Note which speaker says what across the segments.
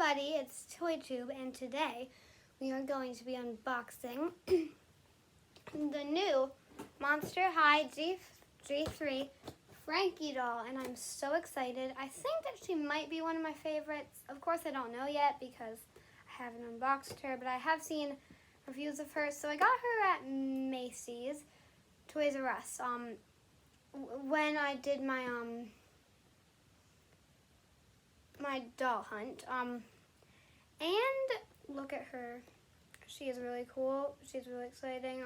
Speaker 1: everybody, it's ToyTube, and today we are going to be unboxing the new Monster High G3 Frankie doll, and I'm so excited. I think that she might be one of my favorites. Of course, I don't know yet because I haven't unboxed her, but I have seen reviews of her. So I got her at Macy's, Toys R Us, when I did my my doll hunt, and look at her. She is really cool. She's really exciting.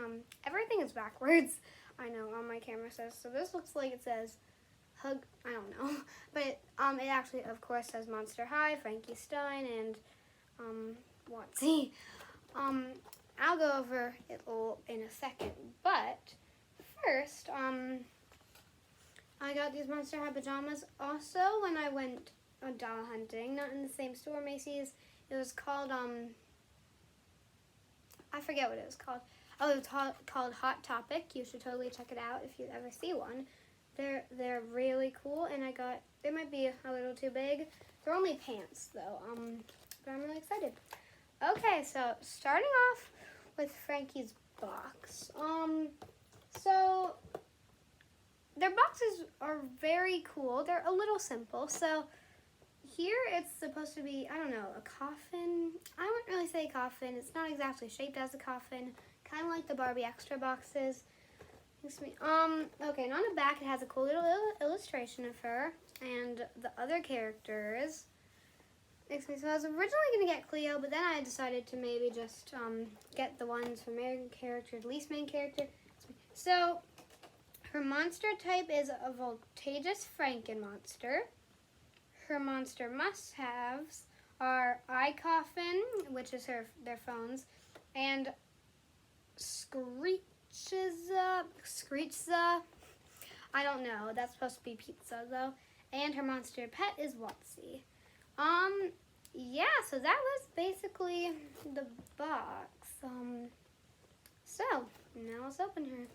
Speaker 1: Everything is backwards. I know on my camera says, so this looks like it says hug, I don't know, but it actually of course says Monster High, Frankie Stein, and Watsy. I'll go over it all in a second, but first, I got these Monster High pajamas also when I went doll hunting, not in the same store, Macy's. It was called, I forget what it was called. Oh, it was called Hot Topic. You should totally check it out if you ever see one. They're really cool, and they might be a little too big. They're only pants, though, but I'm really excited. Okay, so starting off with Frankie's box. So their boxes are very cool. They're a little simple, so here it's supposed to be, I don't know, a coffin. I wouldn't really say coffin. It's not exactly shaped as a coffin. Kind of like the Barbie extra boxes. Excuse me. Okay, and on the back it has a cool little illustration of her and the other characters. Excuse me. So I was originally going to get Cleo, but then I decided to maybe just get the ones from main character, least main character. So her monster type is a voltageous Franken-monster. Her monster must-haves are Eye Coffin, which is their phones, and Screechza. I don't know. That's supposed to be pizza though. And her monster pet is Watsy. Yeah. So that was basically the box. So now let's open her.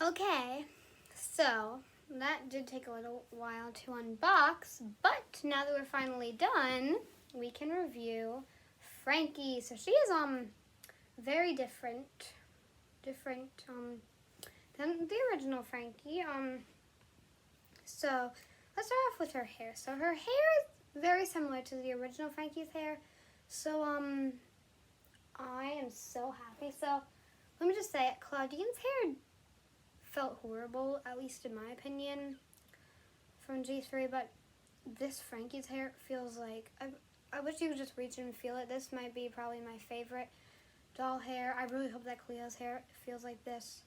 Speaker 1: Okay, so that did take a little while to unbox, but now that we're finally done, we can review Frankie. So she is very different than the original Frankie. So let's start off with her hair. So her hair is very similar to the original Frankie's hair. So I am so happy. So let me just say it, Claudine's hair felt horrible, at least in my opinion, from G3, but this Frankie's hair feels like, I wish you could just reach in and feel it. This might be probably my favorite doll hair. I really hope that Cleo's hair feels like this.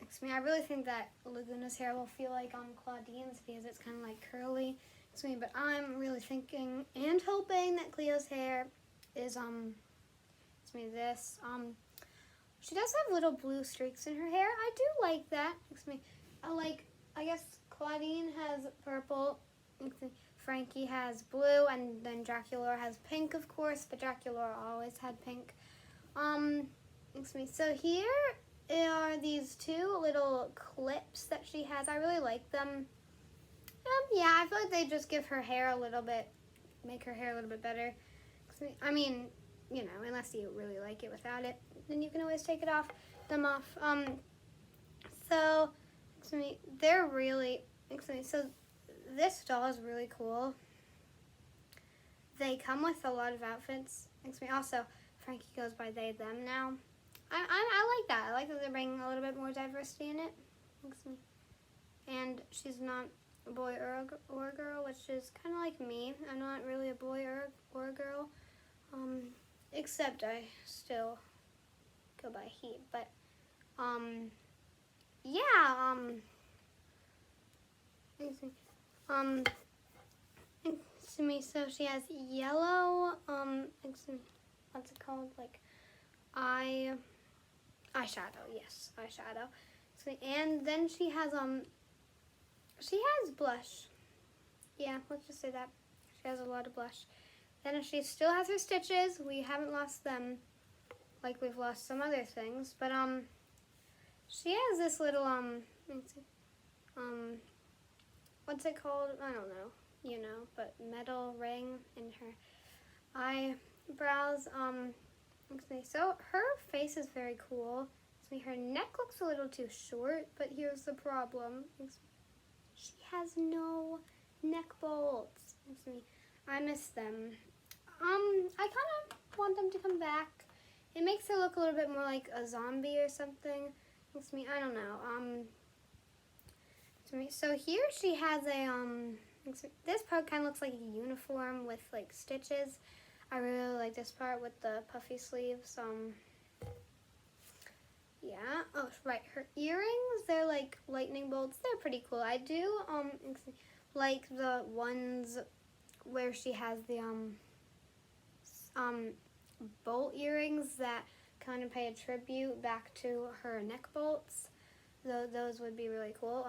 Speaker 1: Excuse me, I really think that Laguna's hair will feel like Claudine's because it's kind of like curly. Excuse me, but I'm really thinking and hoping that Cleo's hair is, excuse me, this, she does have little blue streaks in her hair. I do like that. Excuse me. I guess Claudine has purple, Frankie has blue, and then Dracula has pink, of course, but Dracula always had pink. Excuse me. So here are these two little clips that she has. I really like them. Yeah, I feel like they just give her hair a little bit, make her hair a little bit better. I mean, you know, unless you really like it without it, then you can always take them off. So, excuse me, they're really, excuse me, so this doll is really cool. They come with a lot of outfits. Excuse me, also, Frankie goes by they, them now. I like that. I like that they're bringing a little bit more diversity in it. Excuse me. And she's not a boy or a girl, which is kind of like me. I'm not really a boy or a girl. Except I still go by he, but, yeah, excuse me, so she has yellow, excuse me, what's it called, like, eyeshadow, yes, eyeshadow, excuse me, and then she has blush, yeah, let's just say that, she has a lot of blush. Then she still has her stitches. We haven't lost them like we've lost some other things. But she has this little, what's it called? I don't know, but metal ring in her eyebrows. So her face is very cool. Her neck looks a little too short, but here's the problem. She has no neck bolts. I miss them. I kind of want them to come back. It makes her look a little bit more like a zombie or something. I don't know. So here she has a, this part kind of looks like a uniform with like stitches. I really like this part with the puffy sleeves. Yeah. Oh, right. Her earrings, they're like lightning bolts. They're pretty cool. I do like the ones where she has the bolt earrings that kind of pay a tribute back to her neck bolts. Those would be really cool.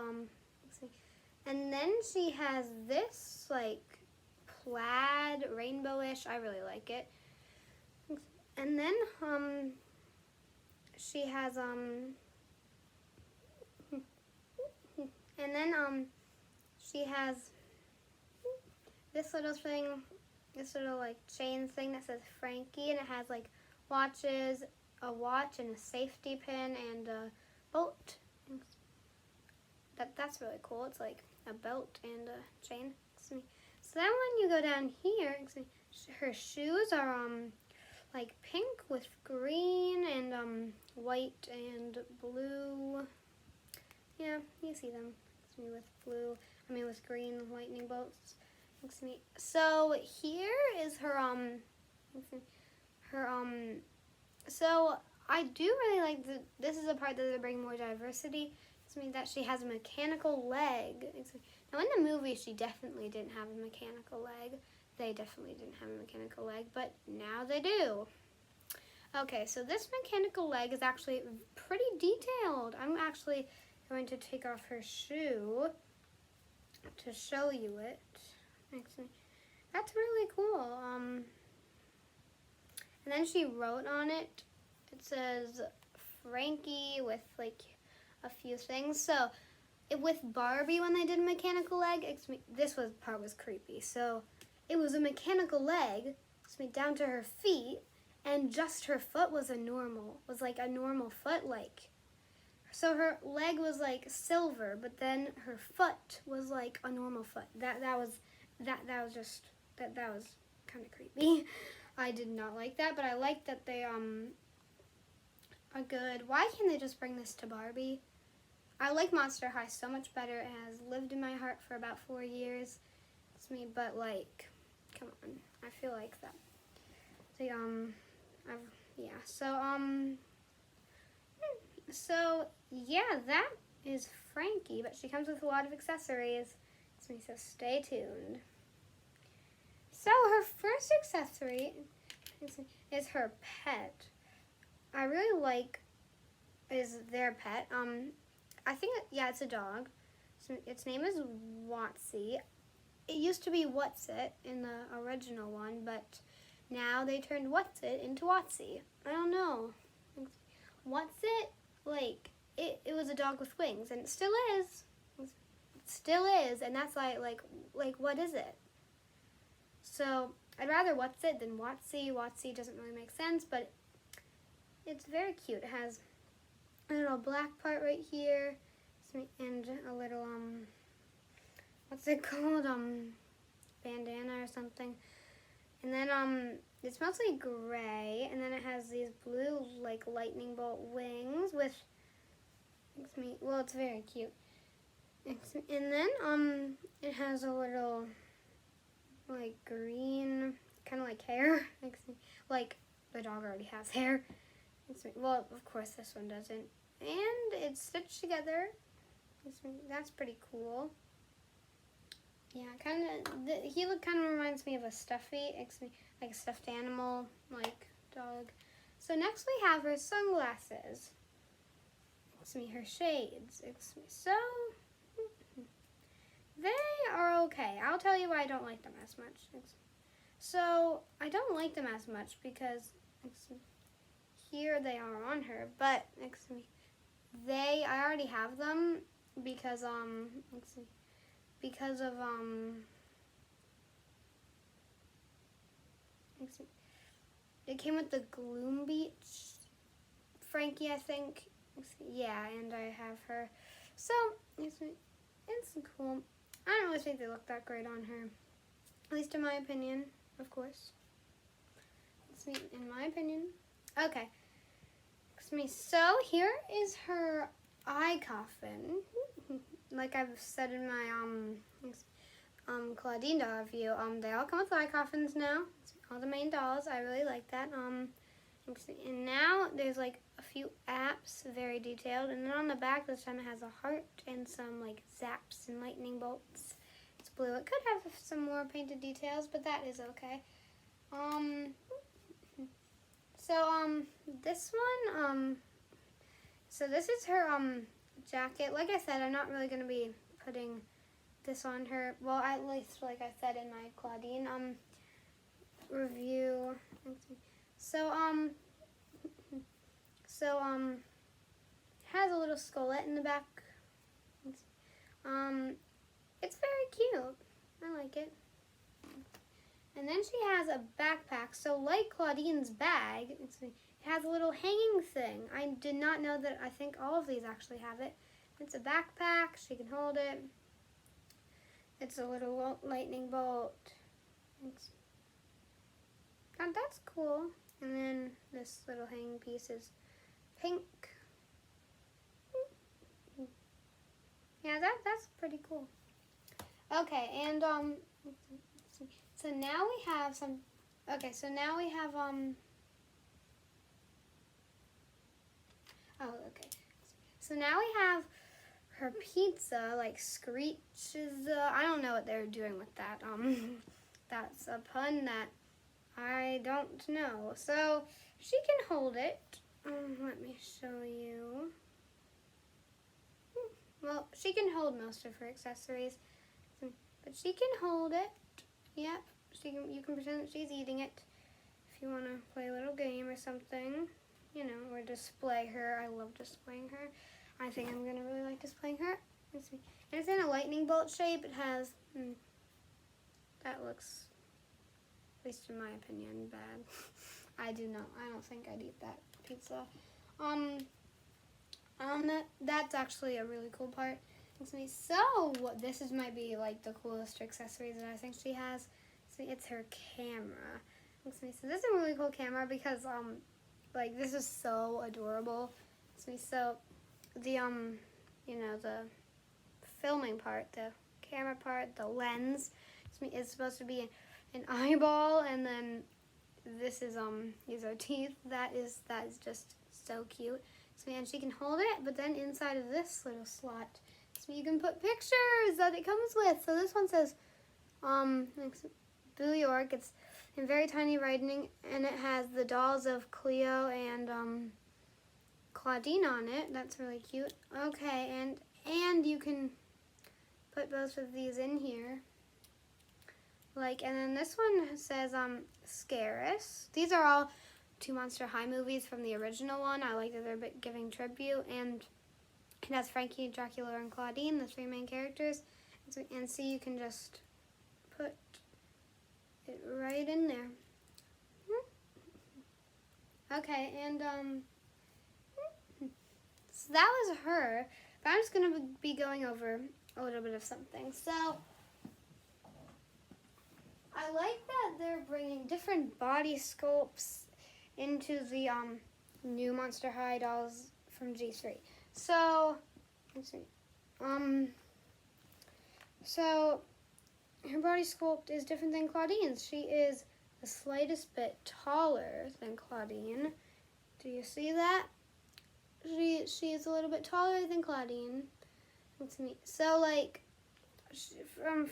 Speaker 1: And then she has this like plaid rainbowish. I really like it. And then she has she has this little thing, this little like chain thing that says Frankie, and it has like watches, a watch and a safety pin and a bolt. That's really cool. It's like a belt and a chain. So then when you go down here, her shoes are like pink with green and white and blue. Yeah, you see them. With blue, with green lightning bolts. So here is her so I do really like this is a part that they bring more diversity. That she has a mechanical leg. Now in the movie she definitely didn't have a mechanical leg. They definitely didn't have a mechanical leg, but now they do. Okay, so this mechanical leg is actually pretty detailed. I'm actually going to take off her shoe to show you it. That's really cool. And then she wrote on it, it says Frankie with like a few things. So with Barbie, when they did a mechanical leg, this part was creepy. So it was a mechanical leg, down to her feet, and just her foot was like a normal foot, like. So her leg was like silver, but then her foot was like a normal foot. That was kind of creepy. I did not like that, but I like that they are good. Why can't they just bring this to Barbie? I like Monster High so much better. It has lived in my heart for about 4 years. It's me, but like, come on, I feel like that. So yeah, that is Frankie, but she comes with a lot of accessories. So stay tuned. So her first accessory is her pet. I really like is their pet. I think it's a dog. So its name is Watsy. It used to be Whatsit in the original one, but now they turned Whatsit into Watsy. I don't know. Whatsit, like, it was a dog with wings, and it still is. It still is, and that's like what is it? So I'd rather Whatsit than Watsy. Watsy doesn't really make sense, but it's very cute. It has a little black part right here, and a little what's it called? Bandana or something. And then it's mostly gray, and then it has these blue like lightning bolt wings with well, it's very cute. And then it has a little like green kind of like hair, like the dog already has hair. Well, of course this one doesn't. And it's stitched together. That's pretty cool. Yeah, he kind of reminds me of a stuffy, like a stuffed animal, like dog. So next we have her sunglasses. Her shades. So they are okay. I'll tell you why I don't like them as much. So I don't like them as much because here they are on her, but I already have them because let's see, because of let's see, it came with the Gloom Beach Frankie, I think. Yeah, and I have her. So it's cool. I don't really think they look that great on her, at least in my opinion, of course. In my opinion. Okay. So here is her eye coffin. Like I've said in my Claudine doll review, they all come with eye coffins now. All the main dolls. I really like that. And now there's like a few apps, very detailed, and then on the back this time it has a heart and some like zaps and lightning bolts. It's blue. It could have some more painted details, but that is okay. This one, so this is her jacket. Like I said, I'm not really gonna be putting this on her. Well, at least like I said in my Claudine review. Has a little skullette in the back. It's very cute. I like it. And then she has a backpack. So like Claudine's bag, it has a little hanging thing. I did not know that. I think all of these actually have it. It's a backpack. She can hold it. It's a little lightning bolt. That's cool. And then this little hanging piece is pink. Yeah, that's pretty cool. Okay, and so now we have some. Okay, so now we have Oh, okay. So now we have her pizza, like screeches. I don't know what they're doing with that. That's a pun that I don't know. So she can hold it. Let me show you. Well, she can hold most of her accessories, but she can hold it. Yep, you can pretend that she's eating it. If you want to play a little game or something, you know, or display her. I love displaying her. I think I'm gonna really like displaying her. Let's see. And it's in a lightning bolt shape. It has. That looks, at least in my opinion, bad. I don't think I'd eat that pizza. That's actually a really cool part. So this might be like the coolest accessories that I think she has. So it's her camera. So this is a really cool camera because like this is so adorable. So the you know, the filming part, the camera part, the lens is supposed to be an eyeball, and then this is these are teeth. That is just so cute. And she can hold it, but then inside of this little slot, so you can put pictures that it comes with. So this one says Boo York. It's in very tiny writing, and it has the dolls of Cleo and Claudine on it. That's really cute. Okay, and you can put both of these in here. Like, and then this one says Scarus. These are all 2 Monster High movies from the original one. I like that they're giving tribute, and it has Frankie, Dracula, and Claudine, the 3 main characters. And see, you can just put it right in there. Okay, and so that was her. But I'm just gonna be going over a little bit of something. So I like that they're bringing different body sculpts into the new Monster High dolls from G3. So let's see. So her body sculpt is different than Claudine's. She is the slightest bit taller than Claudine. Do you see that? She is a little bit taller than Claudine. That's neat. So like,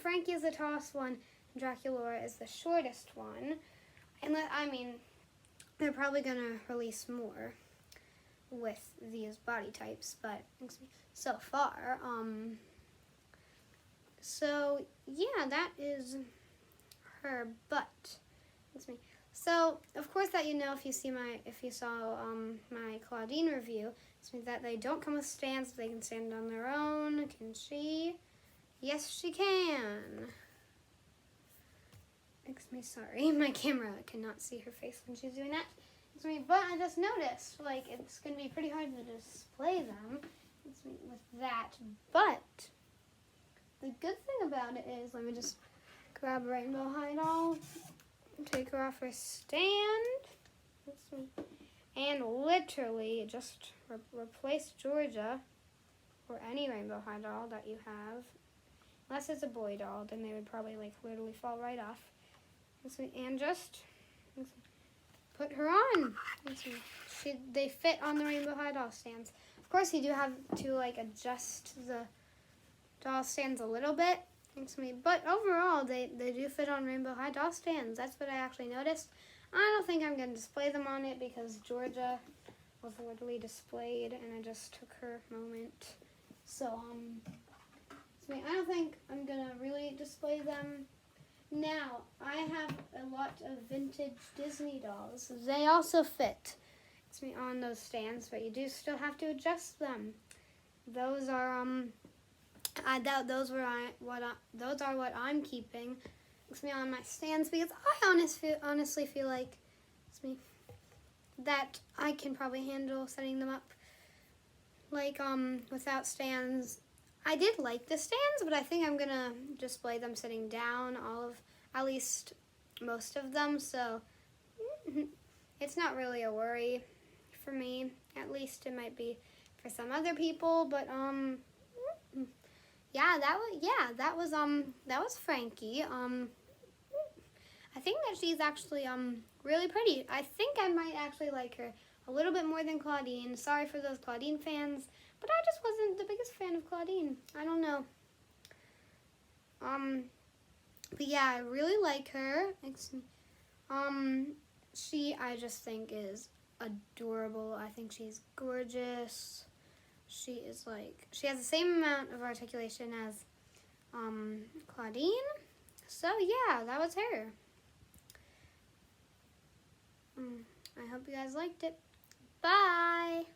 Speaker 1: Frankie is the tallest one, and Dracula is the shortest one. And I mean, they're probably gonna release more with these body types, but so far, so yeah, that is her butt. So of course that, you know, if you saw my Claudine review, This means that they don't come with stands, they can stand on their own. Can she? Yes, she can. Excuse me, sorry, my camera cannot see her face when she's doing that. Excuse me, but I just noticed, like, it's going to be pretty hard to display them with that. But the good thing about it is, let me just grab Rainbow High Doll, take her off her stand, and literally just replace Georgia or any Rainbow High Doll that you have. Unless it's a boy doll, then they would probably like literally fall right off. And just put her on. They fit on the Rainbow High Doll stands. Of course, you do have to like adjust the doll stands a little bit. But overall, they do fit on Rainbow High Doll stands. That's what I actually noticed. I don't think I'm going to display them on it because Georgia was literally displayed and I just took her moment. So, I don't think I'm going to really display them. Now, I have a lot of vintage Disney dolls. They also fit on those stands, but you do still have to adjust them. Those are those are what I'm keeping on my stands because I honestly feel like that I can probably handle setting them up like without stands. I did like the stands, but I think I'm gonna display them sitting down, at least most of them, so it's not really a worry for me. At least it might be for some other people, but that was Frankie. I think that she's actually really pretty. I think I might actually like her a little bit more than Claudine. Sorry for those Claudine fans. But I just wasn't the biggest fan of Claudine. I don't know. But yeah, I really like her. I just think is adorable. I think she's gorgeous. She has the same amount of articulation as Claudine. So yeah, that was her. I hope you guys liked it. Bye.